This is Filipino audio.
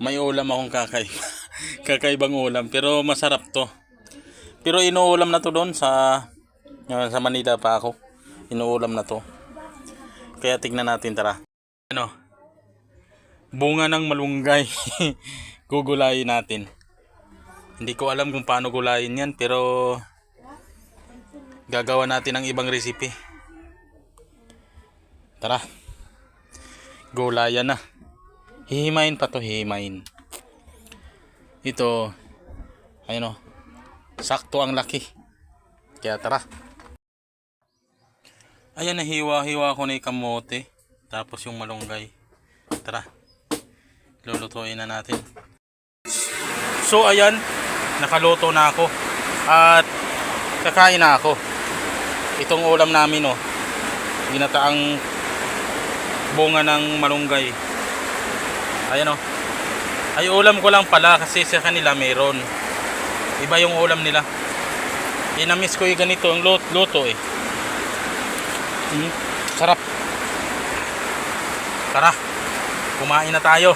May ulam akong kakaibang ulam, pero masarap to. Pero inuulam na to doon sa Manila pa ako. Inuulam na to. Kaya tignan natin, tara. Ano? Bunga ng malunggay. Gugulayin natin. Hindi ko alam kung paano gulayin yan, pero gagawa natin ng ibang recipe. Tara. Gulayan na. Hihimayin pa to, hihimayin. Ito, ayun o, sakto ang laki. Kaya tara. Ayan, nahiwa-hiwa ko na yung kamote. Tapos yung malunggay. Tara. Lulutuin na natin. So ayan, nakaluto na ako. At kakain na ako. Itong ulam namin o, ginataang bunga ng malunggay. Ayan o. Ay, ulam ko lang pala kasi sa kanila meron. Iba yung ulam nila. Inamiss ko yung ganito ang luto eh. Sarap. Tara, kumain na tayo.